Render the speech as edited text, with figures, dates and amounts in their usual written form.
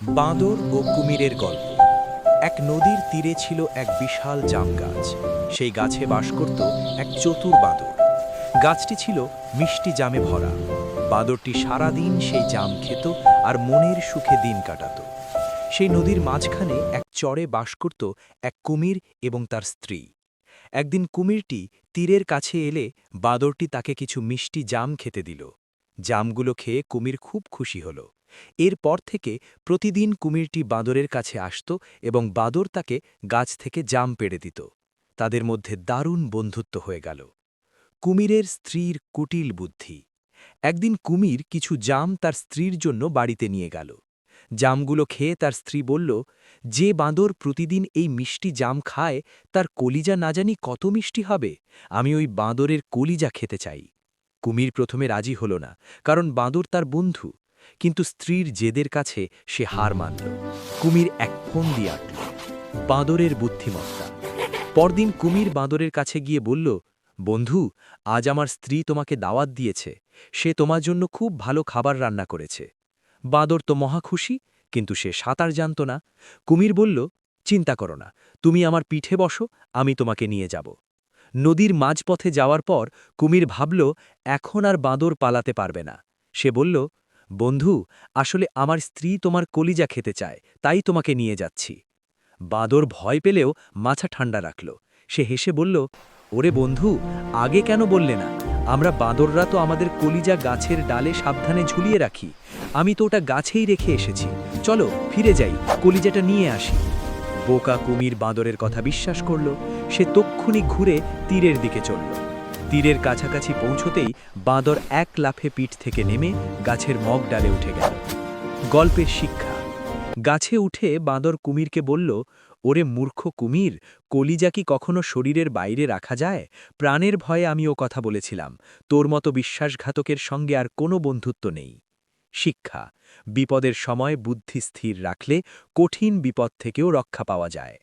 বাঁদর ও কুমিরের গল্প। এক নদীর তীরে ছিল এক বিশাল জাম গাছ। সেই গাছে বাস করত এক চতুর বাঁদর। গাছটি ছিল মিষ্টি জামে ভরা। বাঁদরটি সারাদিন সেই জাম খেত আর মনের সুখে দিন কাটাত। সেই নদীর মাঝখানে এক চরে বাস করত এক কুমির এবং তার স্ত্রী। একদিন কুমিরটি তীরের কাছে এলে বাঁদরটি তাকে কিছু মিষ্টি জাম খেতে দিল। জামগুলো খেয়ে কুমির খুব খুশি হল। এরপর থেকে প্রতিদিন কুমিরটি বাঁদরের কাছে আসত এবং বাঁদর তাকে গাছ থেকে জাম পেড়ে দিত। তাদের মধ্যে দারুণ বন্ধুত্ব হয়ে গেল। কুমিরের স্ত্রীর কুটিল বুদ্ধি। একদিন কুমির কিছু জাম তার স্ত্রীর জন্য বাড়িতে নিয়ে গেল। জামগুলো খেয়ে তার স্ত্রী বলল, যে বাঁদর প্রতিদিন এই মিষ্টি জাম খায় তার কলিজা না জানি কত মিষ্টি হবে, আমি ওই বাঁদরের কলিজা খেতে চাই। কুমির প্রথমে রাজি হল না, কারণ বাঁদর তার বন্ধু। কিন্তু স্ত্রীর জেদের কাছে সে হার মানল। কুমির এক ফন্দি আঁটল। বাঁদরের বুদ্ধিমত্তা। পরদিন কুমির বাঁদরের কাছে গিয়ে বলল, বন্ধু, আজ আমার স্ত্রী তোমাকে দাওয়াত দিয়েছে। সে তোমার জন্য খুব ভালো খাবার রান্না করেছে। বাঁদর তো মহা খুশি, কিন্তু সে সাঁতার জানত না। কুমির বলল, চিন্তা করো না, তুমি আমার পিঠে বসো, আমি তোমাকে নিয়ে যাব। নদীর মাঝপথে যাওয়ার পর কুমির ভাবল, এখন আর বাঁদর পালাতে পারবে না। সে বলল, বন্ধু, আসলে আমার স্ত্রী তোমার কলিজা খেতে চায়, তাই তোমাকে নিয়ে যাচ্ছি। বাঁদর ভয় পেলেও মাথা ঠান্ডা রাখল। সে হেসে বলল, ওরে বন্ধু, আগে কেন বললে না? আমরা বাঁদররা তো আমাদের কলিজা গাছের ডালে সাবধানে ঝুলিয়ে রাখি। আমি তো ওটা গাছেই রেখে এসেছি। চলো ফিরে যাই, কলিজাটা নিয়ে আসি। বোকা কুমির বাঁদরের কথা বিশ্বাস করল। সে তক্ষুনি ঘুরে তীরের দিকে চলল। তীরের কাছাকাছি পৌঁছতেই বাঁদর এক লাফে পিঠ থেকে নেমে গাছের মগ ডালে উঠে গেল। গল্পের শিক্ষা। গাছে উঠে বাঁদর কুমিরকে বলল, ওরে মূর্খ কুমির, কলিজা কি কখনো শরীরের বাইরে রাখা যায়? প্রাণের ভয়ে আমি ও কথা বলেছিলাম। তোর মতো বিশ্বাসঘাতকের সঙ্গে আর কোনো বন্ধুত্ব নেই। শিক্ষা। বিপদের সময় বুদ্ধি স্থির রাখলে কঠিন বিপদ থেকেও রক্ষা পাওয়া যায়।